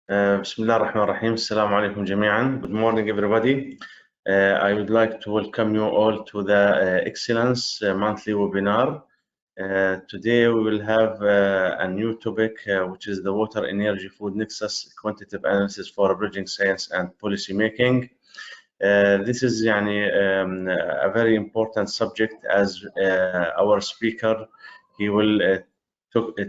Bismillah ar-Rahman ar-Rahim. Assalamu alaikum jami'an. Good morning, everybody. I would like to welcome you all to the Excellence monthly webinar. Today we will have a new topic, which is the Water, Energy, Food Nexus Quantitative Analysis for Bridging Science and Policy Making. This is a very important subject, as our speaker, he will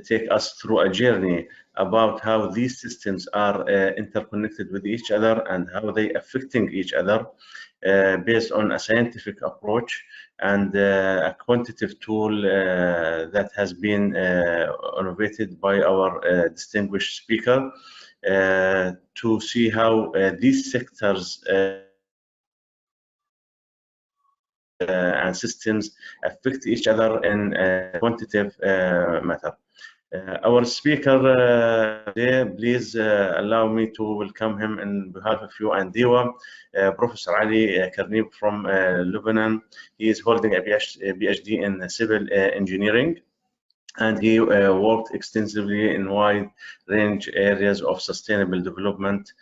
take us through a journey about how these systems are interconnected with each other and how they affecting each other based on a scientific approach and a quantitative tool that has been innovated by our distinguished speaker to see how these sectors and systems affect each other in a quantitative matter. Our speaker today, please allow me to welcome him on behalf of you and DEWA, Professor Ali Karnib from Lebanon. He is holding a PhD in civil engineering, and he worked extensively in wide range areas of sustainable development,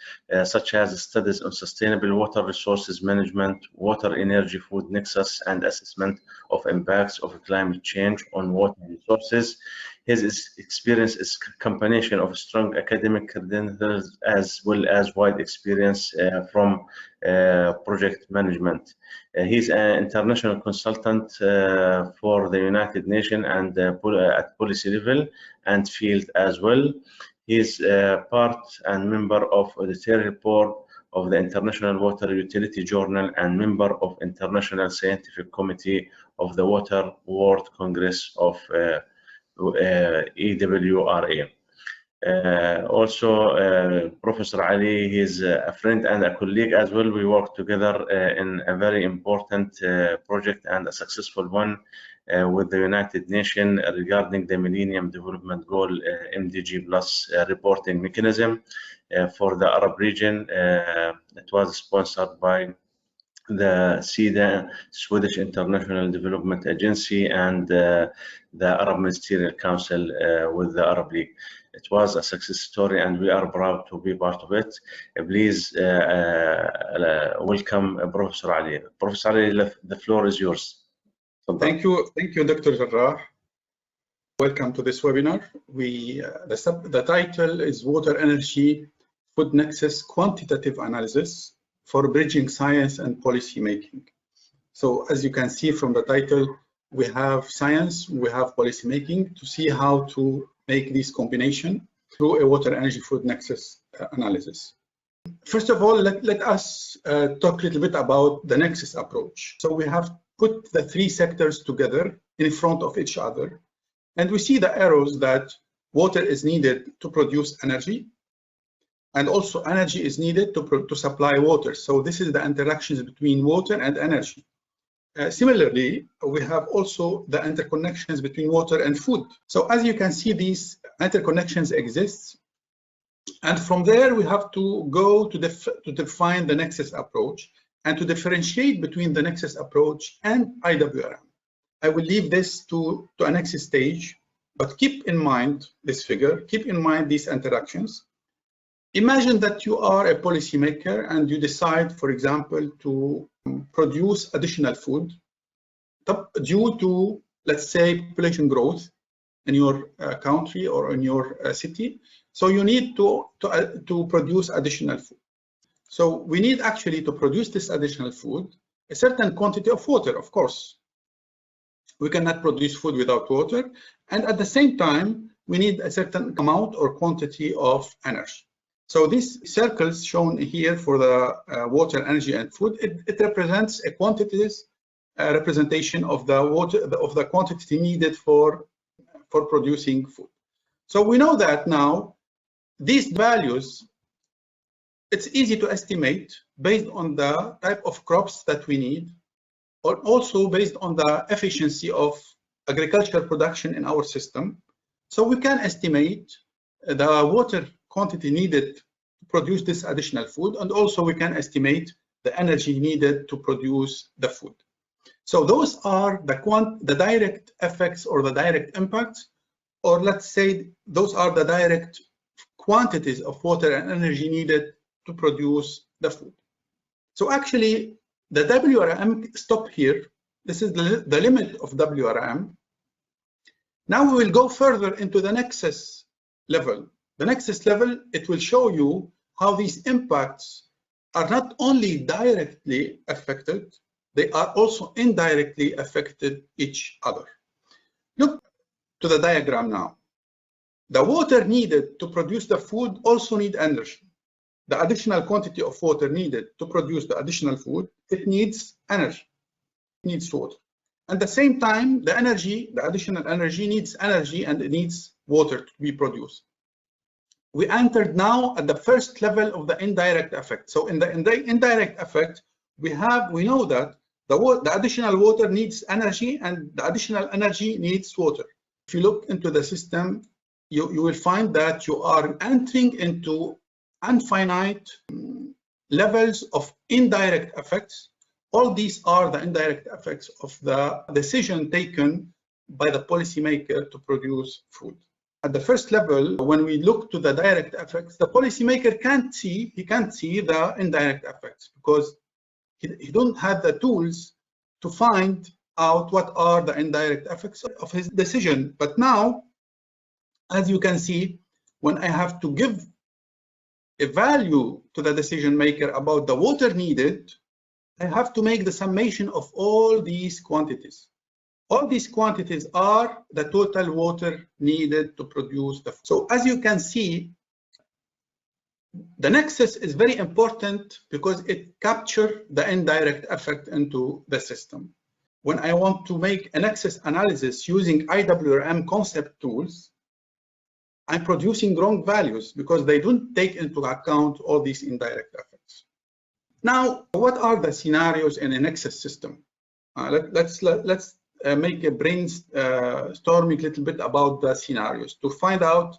such as studies on sustainable water resources management, water, energy, food nexus, and assessment of impacts of climate change on water resources. His experience is a combination of strong academic credentials as well as wide experience from project management. He's an international consultant for the United Nations and at policy level and field as well. He's part and member of the editorial board of the International Water Utility Journal and member of International Scientific Committee of the Water World Congress of EWRA. Also, Professor Ali, he's a friend and a colleague as well. We work together in a very important project and a successful one with the United Nations regarding the Millennium Development Goal MDG Plus reporting mechanism for the Arab region. It was sponsored by the SIDA, Swedish International Development Agency, and the Arab Ministerial Council with the Arab League. It was a success story, and we are proud to be part of it. Please welcome Professor Ali. Professor Ali, the floor is yours. Thank you, Dr. Jarrah. Welcome to this webinar. The title is Water, Energy, Food Nexus Quantitative Analysis for Bridging Science and Policy Making. So as you can see from the title, we have science, we have policy making to see how to make this combination through a water, energy, food nexus analysis. First of all, let us talk a little bit about the Nexus approach. So we have put the three sectors together in front of each other, and we see the arrows that water is needed to produce energy, and also energy is needed to supply water. So this is the interactions between water and energy. Similarly, we have also the interconnections between water and food. So as you can see, these interconnections exist. And from there, we have to go to define the Nexus approach and to differentiate between the Nexus approach and IWRM. I will leave this to a next stage, but keep in mind this figure, keep in mind these interactions. Imagine that you are a policymaker and you decide, for example, to produce additional food due to, let's say, population growth in your country or in your city. So you need to produce additional food. So we need actually to produce this additional food, a certain quantity of water, of course. We cannot produce food without water. And at the same time, we need a certain amount or quantity of energy. So these circles shown here for the water, energy, and food, it represents a quantities representation of the water, of the quantity needed for producing food. So we know that now these values, it's easy to estimate based on the type of crops that we need, or also based on the efficiency of agricultural production in our system. So we can estimate the water quantity needed to produce this additional food, and also we can estimate the energy needed to produce the food. So those are the direct effects or the direct impacts, or let's say those are the direct quantities of water and energy needed to produce the food. So actually, the WRM stop here. This is the limit of WRM. Now we will go further into the Nexus level. The Nexus level, it will show you how these impacts are not only directly affected, they are also indirectly affected each other. Look to the diagram now. The water needed to produce the food also needs energy. The additional quantity of water needed to produce the additional food, it needs energy, it needs water. At the same time, the energy, the additional energy needs energy and it needs water to be produced. We entered now at the first level of the indirect effect. So in the indirect effect, we know that the additional water needs energy and the additional energy needs water. If you look into the system, you will find that you are entering into infinite levels of indirect effects. All these are the indirect effects of the decision taken by the policymaker to produce food. At the first level, when we look to the direct effects, the policymaker can't see the indirect effects because he don't have the tools to find out what are the indirect effects of his decision. But now, as you can see, when I have to give a value to the decision maker about the water needed, I have to make the summation of all these quantities. All these quantities are the total water needed to produce the food. So as you can see, the nexus is very important because it captures the indirect effect into the system. When I want to make a nexus analysis using IWRM concept tools, I'm producing wrong values because they don't take into account all these indirect effects. Now, what are the scenarios in a nexus system? Let's make a brainstorming a little bit about the scenarios to find out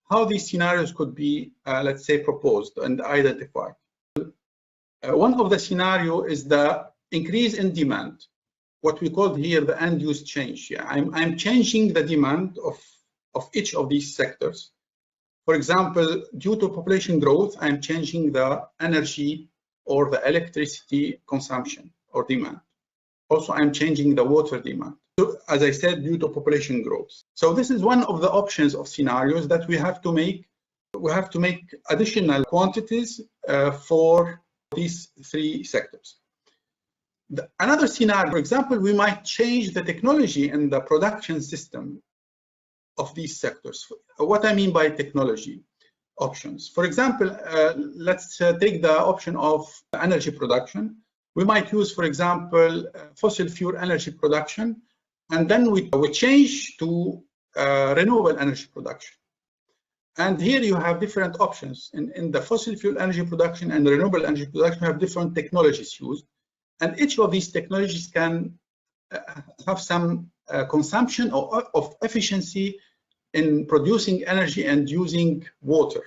how these scenarios could be, let's say, proposed and identified. One of the scenario is the increase in demand, what we call here the end-use change. Yeah, I'm changing the demand of each of these sectors. For example, due to population growth, I'm changing the energy or the electricity consumption or demand. Also, I'm changing the water demand. So, as I said, due to population growth. So this is one of the options of scenarios that we have to make. We have to make additional quantities for these three sectors. Another scenario, for example, we might change the technology in the production system of these sectors. What I mean by technology options. For example, let's take the option of energy production. We might use, for example, fossil fuel energy production, and then we change to renewable energy production. And here you have different options. In the fossil fuel energy production and renewable energy production, you have different technologies used. And each of these technologies can have some consumption of efficiency in producing energy and using water.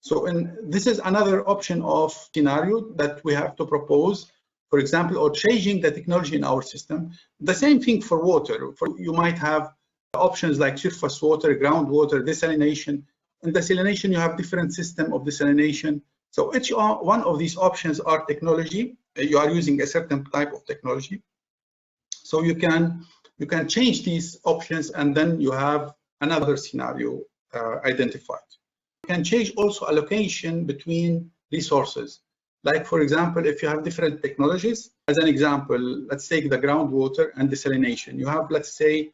So this is another option of scenario that we have to propose, for example, or changing the technology in our system. The same thing for water. You might have options like surface water, groundwater, desalination. In desalination, you have different system of desalination. So each one of these options are technology. You are using a certain type of technology. So you can change these options, and then you have another scenario identified. You can change also allocation between resources. Like, for example, if you have different technologies, as an example, let's take the groundwater and desalination. You have, let's say,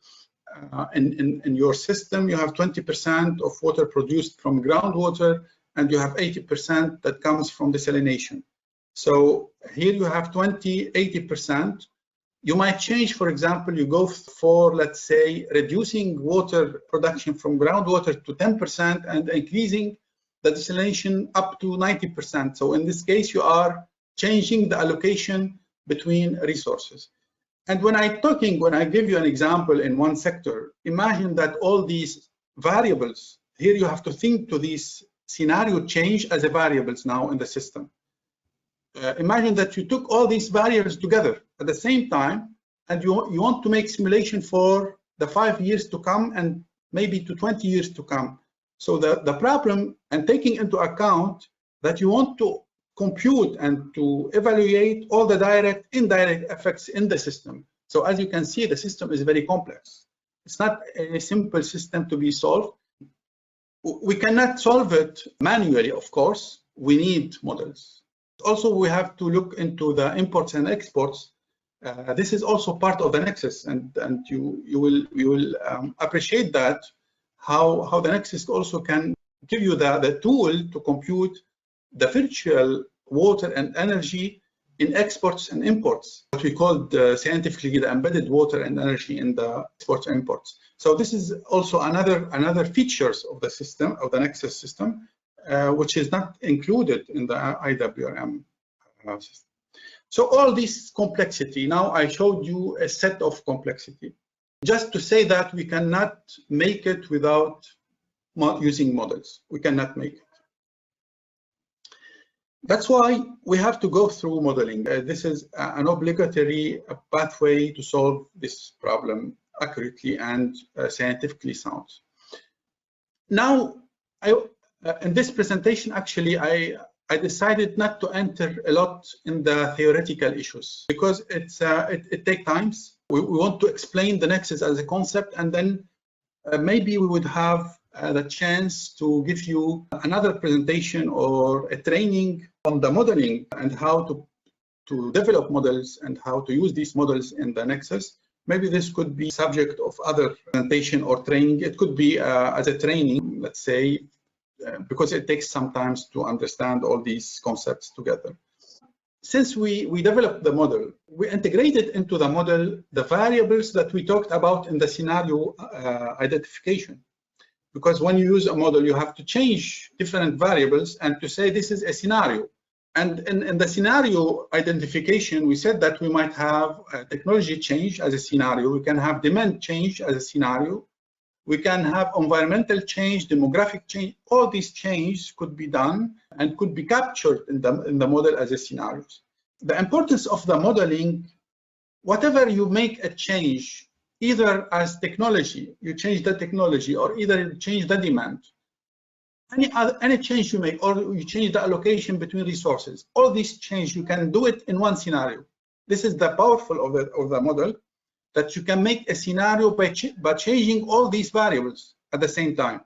in your system, you have 20% of water produced from groundwater, and you have 80% that comes from desalination. So here you have 80%. You might change, for example, you go for, let's say, reducing water production from groundwater to 10% and increasing the desalination up to 90%. So in this case, you are changing the allocation between resources. And when I give you an example in one sector, imagine that all these variables, here you have to think to these scenario change as a variables now in the system. Imagine that you took all these variables together at the same time, and you want to make simulation for the 5 years to come and maybe to 20 years to come. So the problem, and taking into account that you want to compute and to evaluate all the direct, indirect effects in the system. So as you can see, the system is very complex. It's not a simple system to be solved. We cannot solve it manually, of course. We need models. Also, we have to look into the imports and exports. This is also part of the Nexus, and you will appreciate that how the Nexus also can give you the tool to compute the virtual water and energy in exports and imports, what we call scientifically the embedded water and energy in the exports and imports. So this is also another features of the system, of the Nexus system, which is not included in the IWRM system. So all this complexity, now I showed you a set of complexity, just to say that we cannot make it without using models. We cannot make it. That's why we have to go through modeling. This is an obligatory pathway to solve this problem accurately and scientifically sound. Now, in this presentation, actually, I decided not to enter a lot in the theoretical issues because it takes time. We want to explain the Nexus as a concept, and then maybe we would have the chance to give you another presentation or a training on the modeling and how to develop models and how to use these models in the Nexus. Maybe this could be subject of other presentation or training. It could be as a training, let's say, because it takes some time to understand all these concepts together. Since we developed the model, we integrated into the model the variables that we talked about in the scenario identification. Because when you use a model, you have to change different variables and to say this is a scenario. And in the scenario identification, we said that we might have a technology change as a scenario. We can have demand change as a scenario. We can have environmental change, demographic change. All these changes could be done and could be captured in the model as a scenarios. The importance of the modeling, whatever you make a change, either as technology, you change the technology, or either you change the demand, any change you make, or you change the allocation between resources, all these change, you can do it in one scenario. This is the powerful of the model, that you can make a scenario by changing all these variables at the same time.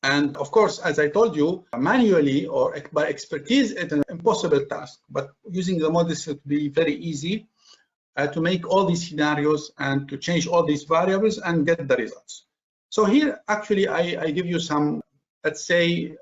And of course, as I told you, manually or by expertise, it's an impossible task, but using the models, it would be very easy to make all these scenarios and to change all these variables and get the results. So here, actually, I give you some, let's say,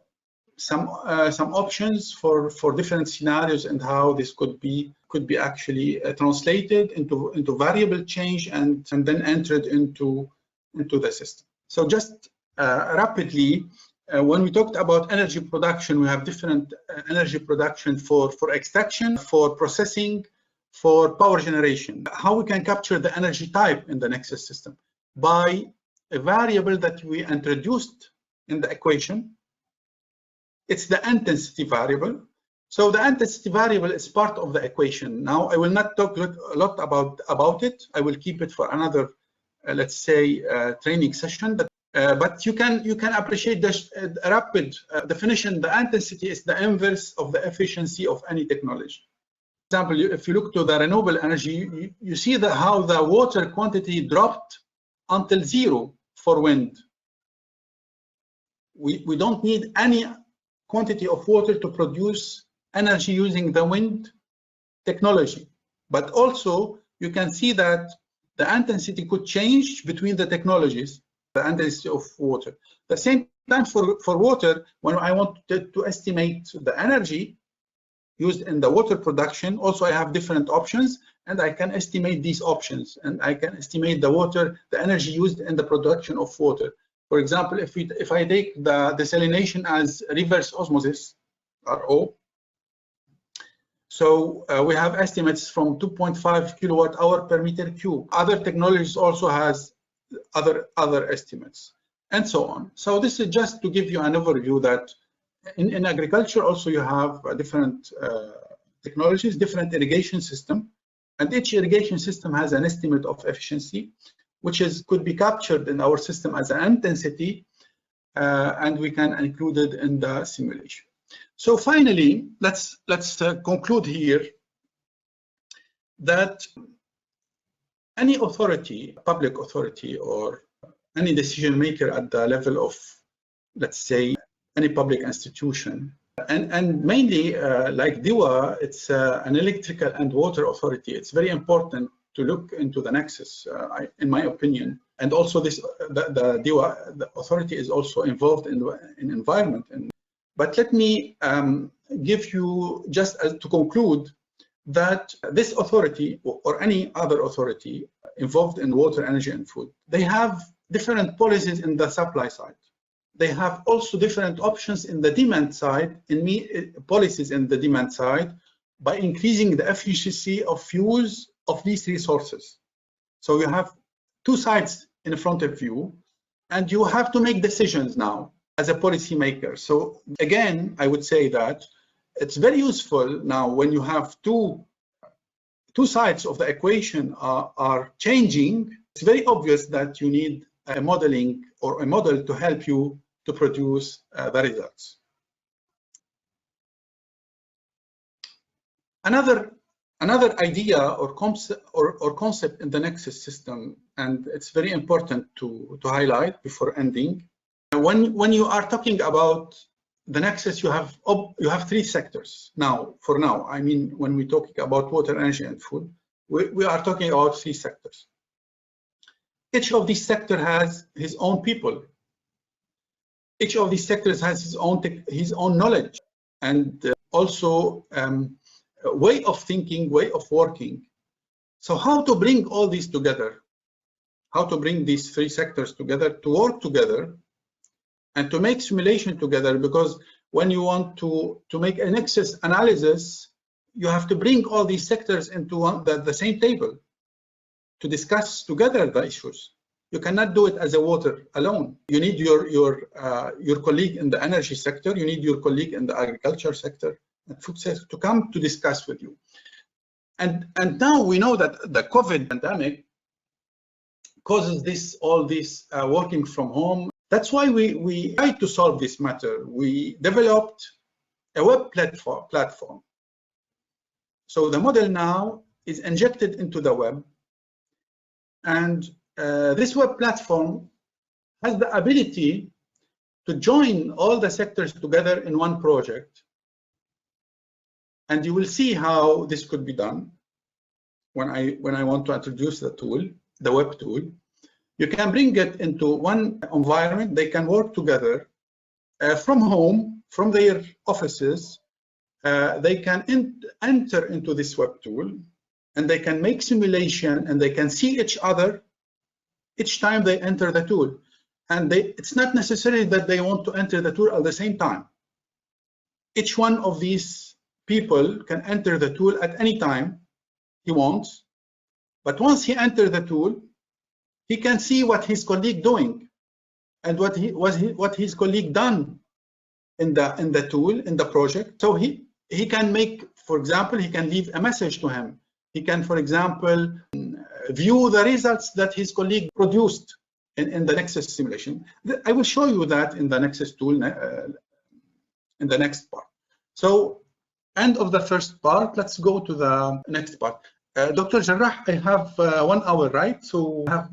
some options for different scenarios and how this could be actually translated into variable change and then entered into the system. So just rapidly, when we talked about energy production, we have different energy production for extraction, for processing, for power generation. How we can capture the energy type in the Nexus system? By a variable that we introduced in the equation. It's the intensity variable. So the intensity variable is part of the equation. Now, I will not talk a lot about it. I will keep it for another, let's say, training session. But you can appreciate the rapid definition. The intensity is the inverse of the efficiency of any technology. For example, if you look to the renewable energy, you see how the water quantity dropped until 0 for wind. We don't need any quantity of water to produce energy using the wind technology. But also, you can see that the intensity could change between the technologies, the intensity of water. At the same time, for water, when I want to estimate the energy used in the water production, also I have different options, and I can estimate these options, and I can estimate the energy used in the production of water. For example, if I take the desalination as reverse osmosis, RO, so we have estimates from 2.5 kilowatt hour per meter cube. Other technologies also has other estimates, and so on. So this is just to give you an overview that in agriculture also you have different technologies, different irrigation system, and each irrigation system has an estimate of efficiency, which could be captured in our system as an intensity. and we can include it in the simulation. So finally, let's conclude here that any authority, public authority, or any decision maker at the level of, let's say, any public institution, and mainly like DEWA, it's an electrical and water authority. It's very important to look into the nexus, in my opinion. And also the DEWA, the authority is also involved in environment. But let me give you, just to conclude, that this authority or any other authority involved in water, energy, and food, they have different policies in the supply side. They have also different options in the demand side, policies in the demand side, by increasing the efficiency of use of these resources. So you have two sides in front of you, and you have to make decisions now as a policy maker. So again, I would say that it's very useful now when you have two sides of the equation are changing. It's very obvious that you need a modeling or a model to help you to produce the results. Another idea or concept in the Nexus system, and it's very important to highlight before ending. When you are talking about the Nexus, you have three sectors now. For now, I mean, when we're talking about water, energy, and food, we are talking about three sectors. Each of these sectors has his own people. Each of these sectors has his own knowledge, and also way of thinking, way of working. So how to bring all these together? How to bring these three sectors together to work together and to make simulation together? Because when you want to make a nexus analysis, you have to bring all these sectors into the same table to discuss together the issues. You cannot do it as a water alone. You need your colleague in the energy sector. You need your colleague in the agriculture sector and food sector to come to discuss with you. And now we know that the COVID pandemic causes all this working from home. That's why we tried to solve this matter. We developed a web platform. So the model now is injected into the web, and this web platform has the ability to join all the sectors together in one project. And you will see how this could be done when I want to introduce the tool, the web tool. You can bring it into one environment. They can work together from home, from their offices. They can enter into this web tool, and they can make simulation, and they can see each other each time they enter the tool. And it's not necessary that they want to enter the tool at the same time. Each one of these people can enter the tool at any time he wants. But once he enters the tool, he can see what his colleague doing and what his colleague done in the tool, in the project. So he can make, for example, he can leave a message to him. He can, for example, view the results that his colleague produced in the Nexus simulation. I will show you that in the Nexus tool in the next part. So, end of the first part. Let's go to the next part. Dr. Jarrah, I have 1 hour, right? So I have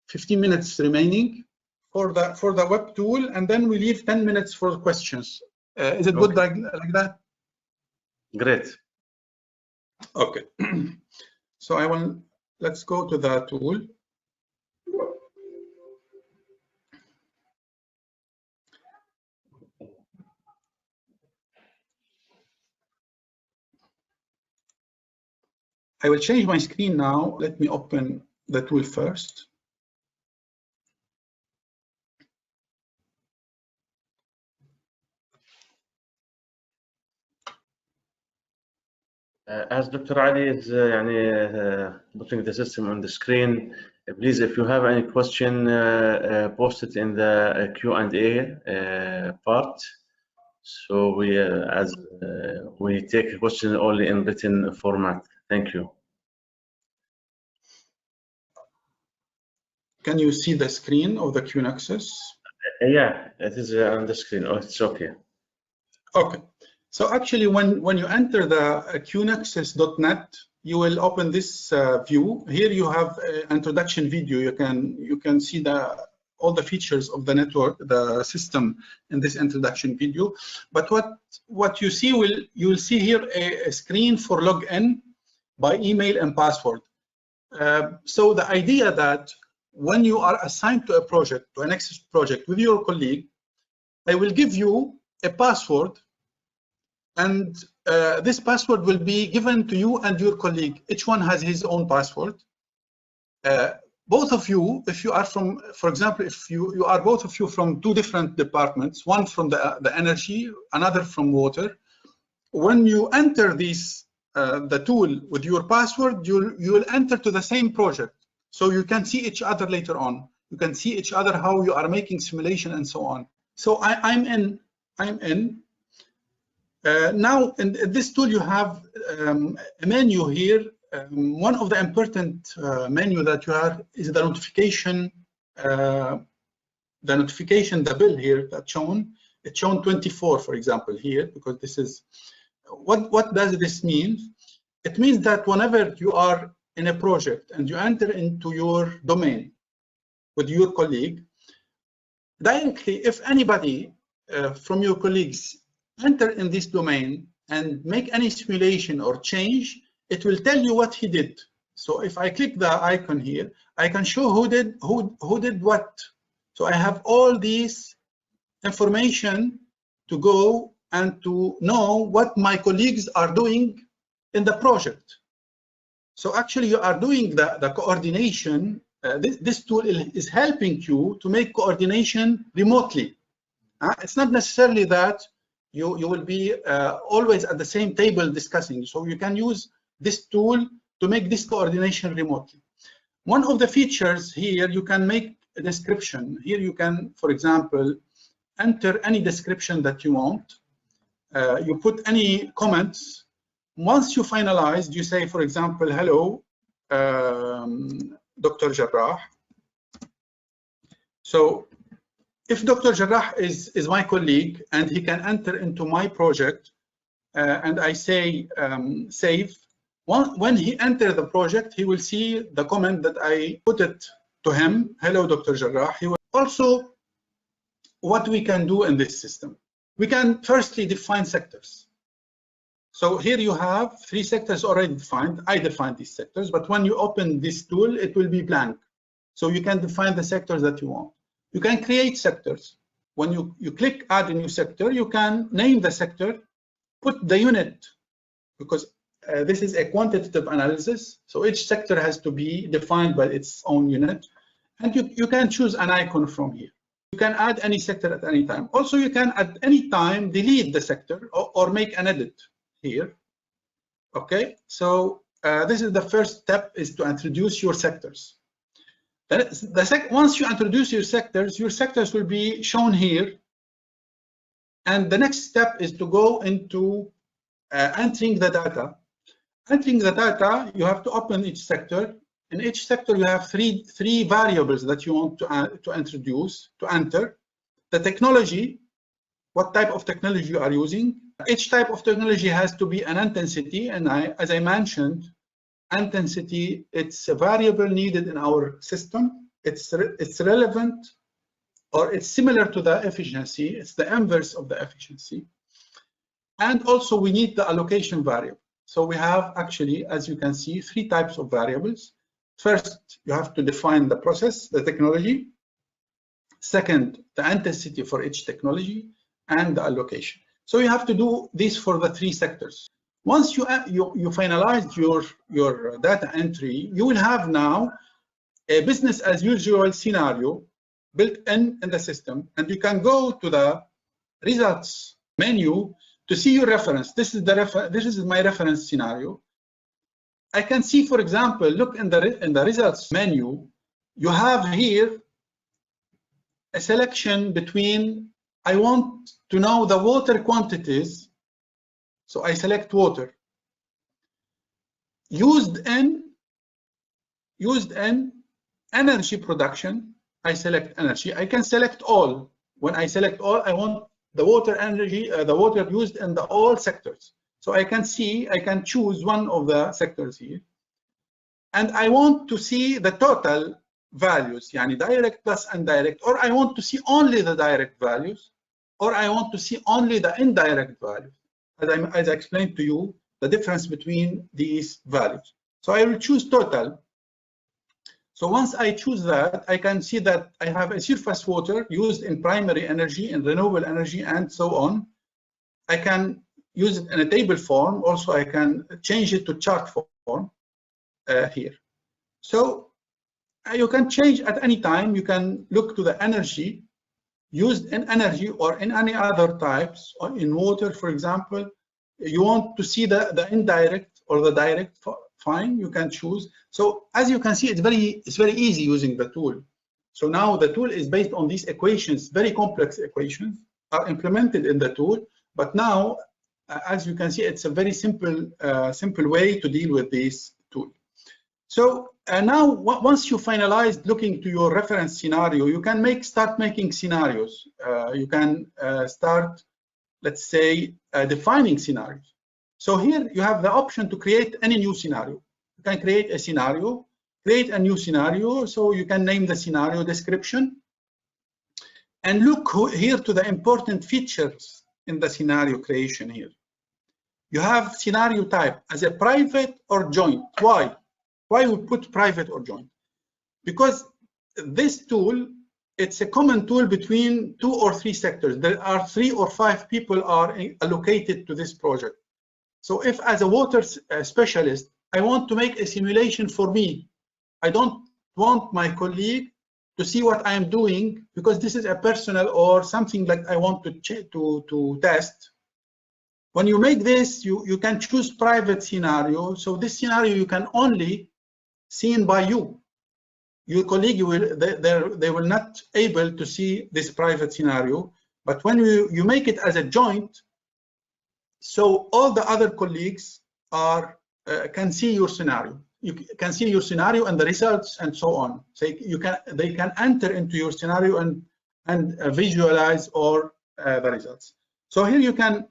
15 minutes remaining for the web tool, and then we leave 10 minutes for questions. Is it good like that? Great. Okay. So let's go to the tool. I will change my screen now. Let me open the tool first. As Dr. Ali is putting the system on the screen, please, if you have any question, post it in the Q&A part. So we take a question only in written format. Thank you. Can you see the screen of the QNexus? Yeah, it is on the screen. Oh, it's okay. Okay. So actually, when you enter the qnexus.net, you will open this view. Here you have an introduction video. You can see all the features of the network, the system in this introduction video. But what you see you will see here a screen for login by email and password. So the idea that when you are assigned to a project, to a Nexus project with your colleague, I will give you a password, and this password will be given to you and your colleague. Each one has his own password. Both of you, if you are from, for example, if you are both of you from two different departments, one from the energy, another from water, when you enter this the tool with your password, you will enter to the same project, so you can see each other later on. You can see each other how you are making simulation and so on. So I'm in. Now in this tool you have a menu here. One of the important menu that you have is the notification. The bill here that's shown. It's shown 24, for example, here, because this is what does this mean? It means that whenever you are in a project and you enter into your domain with your colleague, directly, if anybody from your colleagues enter in this domain and make any simulation or change, it will tell you what he did. So if I click the icon here, I can show who did what. So I have all these information to go and to know what my colleagues are doing in the project. So actually you are doing the coordination. This tool is helping you to make coordination remotely. It's not necessarily that you will be always at the same table discussing. So you can use this tool to make this coordination remotely. One of the features here, you can make a description. Here you can, for example, enter any description that you want. You put any comments. Once you finalize, you say, for example, hello, Dr. Jarrah. So if Dr. Jarrah is my colleague and he can enter into my project, and I say save, when he enters the project, he will see the comment that I put it to him. Hello, Dr. Jarrah. He will also, what we can do in this system, we can firstly define sectors. So here you have 3 sectors already defined. I defined these sectors, but when you open this tool, it will be blank. So you can define the sectors that you want. You can create sectors. When you click add a new sector, you can name the sector, put the unit, because this is a quantitative analysis. So each sector has to be defined by its own unit. And you can choose an icon from here. You can add any sector at any time. Also, you can at any time delete the sector or make an edit here. Okay, so this is the first step, is to introduce your sectors. Once you introduce your sectors will be shown here. And the next step is to go into entering the data. Entering the data, you have to open each sector. In each sector, you have three variables that you want to introduce, to enter. The technology, what type of technology you are using. Each type of technology has to be an intensity, and as I mentioned, intensity, it's a variable needed in our system. It's relevant, or it's similar to the efficiency. It's the inverse of the efficiency. And also we need the allocation variable. So we have actually, as you can see, 3 types of variables. First, you have to define the process, the technology. Second, the intensity for each technology, and the allocation. So you have to do this for the 3 sectors. Once you finalize your data entry, you will have now a business as usual scenario built in the system, and you can go to the results menu to see your reference. This is my reference scenario. I can see, for example, look in the results menu, you have here a selection between, I want to know the water quantities, so I select water. Used in energy production, I select energy. I can select all. When I select all, I want the water energy, the water used in the all sectors. So I can see, I can choose one of the sectors here. And I want to see the total values, yani direct plus indirect, or I want to see only the direct values, or I want to see only the indirect values. As I explained to you, the difference between these values. So I will choose total. So once I choose that, I can see that I have a surface water used in primary energy, in renewable energy, and so on. I can use it in a table form. Also, I can change it to chart form here. So you can change at any time. You can look to the energy used in energy or in any other types, or in water, for example. You want to see the indirect or the direct, fine, you can choose. So as you can see, it's very easy using the tool. So now the tool is based on these equations, very complex equations are implemented in the tool. But now, as you can see, it's a very simple way to deal with this tool. So now, once you finalize looking to your reference scenario, you can start making scenarios. You can start, let's say, defining scenarios. So here you have the option to create any new scenario. You can create a scenario, create a new scenario. So you can name the scenario description. And look here to the important features in the scenario creation here. You have scenario type as a private or joint. Why? Why we put private or joint? Because this tool, it's a common tool between 2 or 3 sectors. There are 3 or 5 people are allocated to this project. So if as a water specialist, I want to make a simulation for me, I don't want my colleague to see what I am doing, because this is a personal or something like I want to test. When you make this, you can choose private scenario. So this scenario you can only seen by you. Your colleague they will not able to see this private scenario. But when you make it as a joint, so all the other colleagues can see your scenario. You can see your scenario and the results and so on. So they can enter into your scenario and visualize all the results. So here you can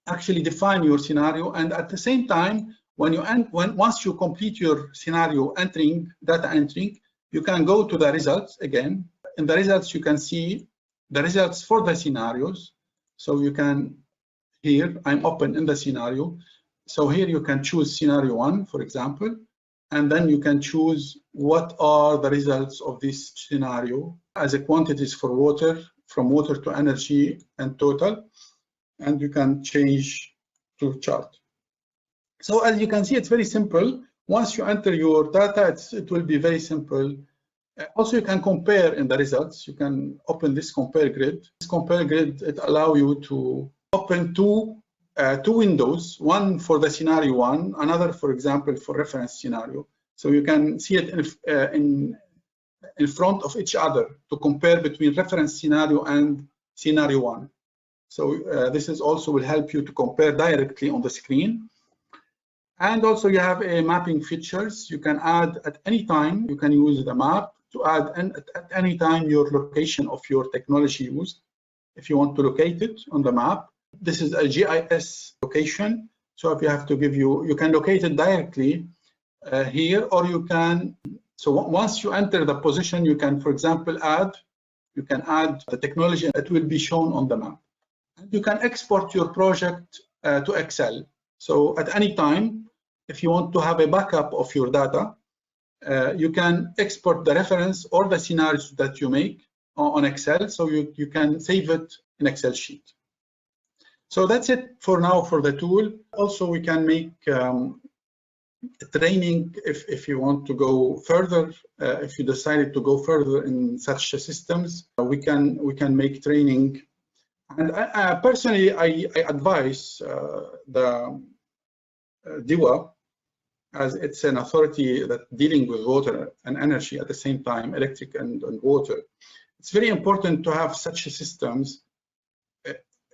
actually define your scenario, and at the same time, once you complete your scenario data entering, you can go to the results again. In the results, you can see the results for the scenarios. So you can, here I'm open in the scenario. So here you can choose scenario 1, for example, and then you can choose what are the results of this scenario as a quantities for water, from water to energy and total, and you can change to chart. So as you can see, it's very simple. Once you enter your data, it will be very simple. Also, you can compare in the results. You can open this compare grid. This compare grid, it allows you to open two windows, one for the scenario 1, another, for example, for reference scenario. So you can see it in front of each other to compare between reference scenario and scenario 1. So this is also will help you to compare directly on the screen. And also you have a mapping features. You can add at any time, you can use the map to add at any time your location of your technology used. If you want to locate it on the map, this is a GIS location. So if you have to you can locate it directly here, or you can, so once you enter the position, you can, for example, add the technology that will be shown on the map. And you can export your project to Excel. So at any time, if you want to have a backup of your data, you can export the reference or the scenarios that you make on Excel, so you can save it in Excel sheet. So that's it for now for the tool. Also, we can make training if you want to go further. If you decided to go further in such systems, we can make training. And personally, I advise the DEWA, as it's an authority that dealing with water and energy at the same time, electric and water. It's very important to have such systems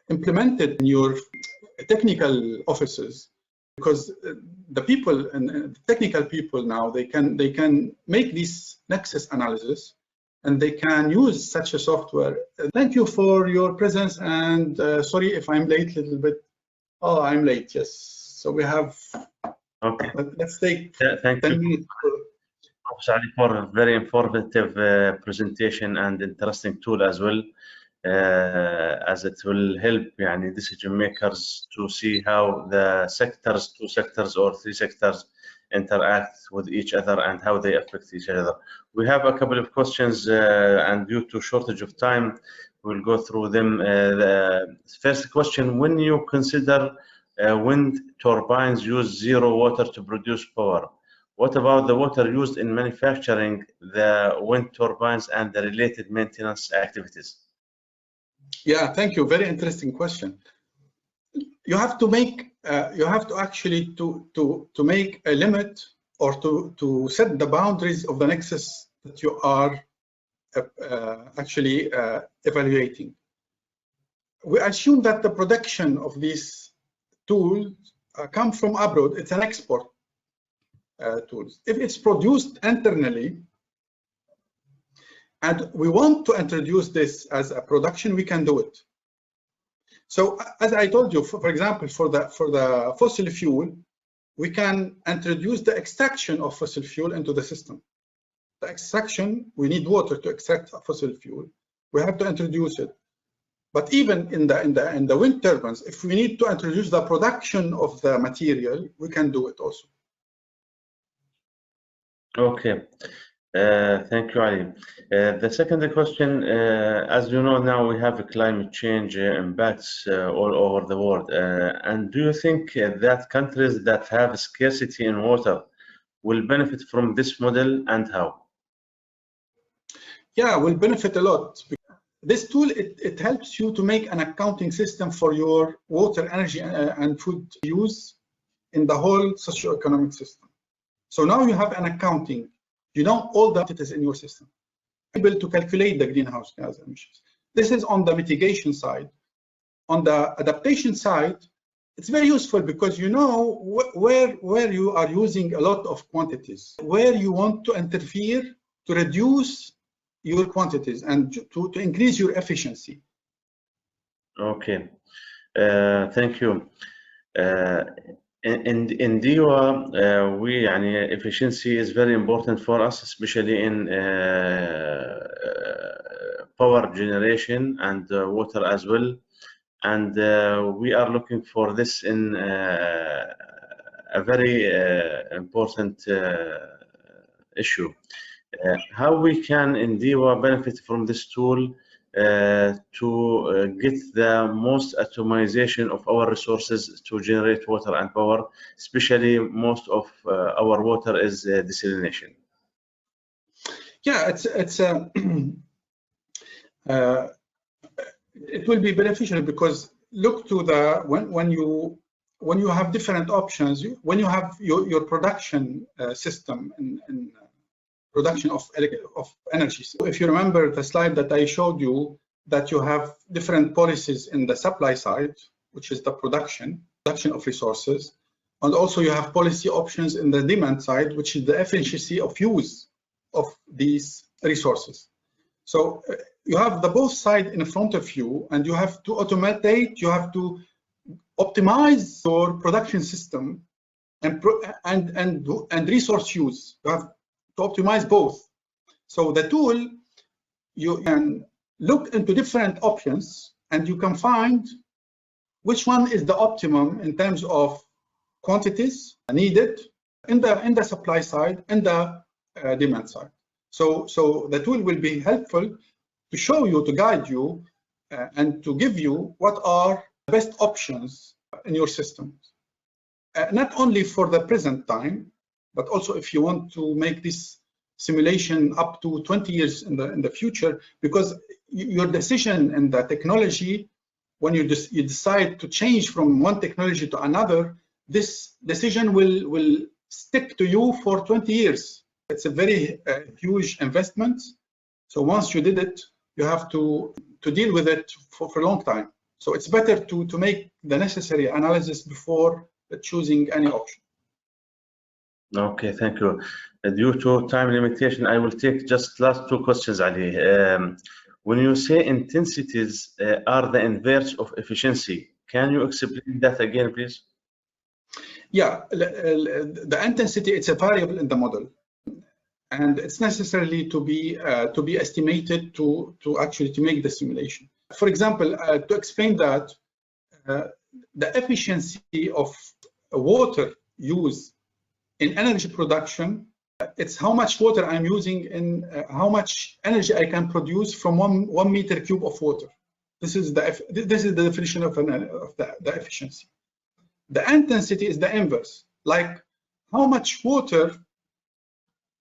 implemented in your technical offices, because the people and the technical people now, they can make this nexus analysis and they can use such a software. Thank you for your presence, and sorry if I'm late a little bit. Oh, I'm late, yes. So we have, Okay. Let's take Thank 10 you, minutes. Professor Ali, for a very informative presentation and interesting tool as well, as it will help decision makers to see how the sectors, 2 sectors or 3 sectors interact with each other and how they affect each other. We have a couple of questions, and due to shortage of time, we'll go through them. The first question: when you consider wind turbines use zero water to produce power, what about the water used in manufacturing the wind turbines and the related maintenance activities? Yeah, thank you. Very interesting question. You have to make, you have to actually to make a limit, or to set the boundaries of the nexus that you are actually evaluating. We assume that the production of these tools come from abroad. It's an export tools. If it's produced internally, and we want to introduce this as a production, we can do it. So as I told you, for example, for the fossil fuel, we can introduce the extraction of fossil fuel into the system. The extraction, we need water to extract fossil fuel. We have to introduce it. But even in the wind turbines, if we need to introduce the production of the material, we can do it also. Okay. Thank you, Ali. The second question, as you know now, we have a climate change impacts all over the world. And do you think that countries that have scarcity in water will benefit from this model, and how? Yeah, will benefit a lot. This tool, it helps you to make an accounting system for your water, energy, and food use in the whole socioeconomic system. So now you have an accounting. You know all the entities in your system, able to calculate the greenhouse gas emissions. This is on the mitigation side. On the adaptation side, it's very useful because you know where you are using a lot of quantities, where you want to interfere to reduce your quantities and to increase your efficiency. Okay, thank you. In DEWA, efficiency is very important for us, especially in power generation and water as well. And we are looking for this in a very important issue. How we can in DEWA benefit from this tool to get the most atomization of our resources to generate water and power, especially most of our water is desalination. Yeah, it will be beneficial because look to the when you have different options, when you have your production system in production of energy. So if you remember the slide that I showed you, that you have different policies in the supply side, which is the production of resources, and also you have policy options in the demand side, which is the efficiency of use of these resources. So you have the both sides in front of you, and you have to automate, you have to optimize your production system and resource use. You have to optimize both. So the tool, you can look into different options and you can find which one is the optimum in terms of quantities needed in the supply side and the demand side. So the tool will be helpful to show you, to guide you, and to give you what are the best options in your system. Not only for the present time, but also if you want to make this simulation up to 20 years in the future, because your decision in the technology, when you decide to change from one technology to another, this decision will stick to you for 20 years. It's a very huge investment. So once you did it, you have to deal with it for a long time. So it's better to make the necessary analysis before choosing any option. Okay, thank you. Due to time limitation, I will take just last two questions, Ali. When you say intensities are the inverse of efficiency, can you explain that again, please? Yeah, the intensity, it's a variable in the model, and it's necessarily to be estimated to actually make the simulation. For example, to explain that, the efficiency of water use in energy production, it's how much water I'm using and how much energy I can produce from one meter cube of water. This is the definition of the efficiency. The intensity is the inverse, like how much water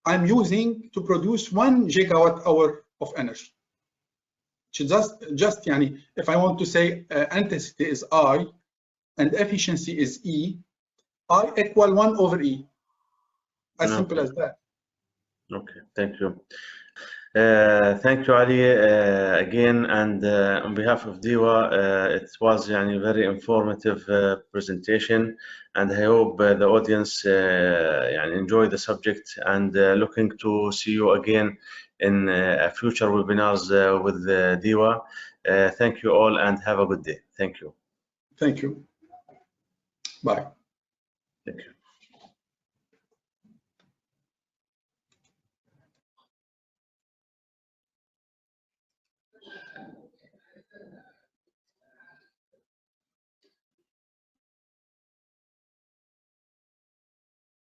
I'm using to produce 1 gigawatt hour of energy. Just يعني, if I want to say intensity is I and efficiency is E, I equal 1 over E. As simple as that. Okay, thank you. Thank you, Ali, again, and on behalf of DEWA, it was a very informative presentation, and I hope the audience enjoy the subject, and looking to see you again in future webinars with DEWA. Thank you all, and have a good day. Thank you. Thank you. Bye. Thank you.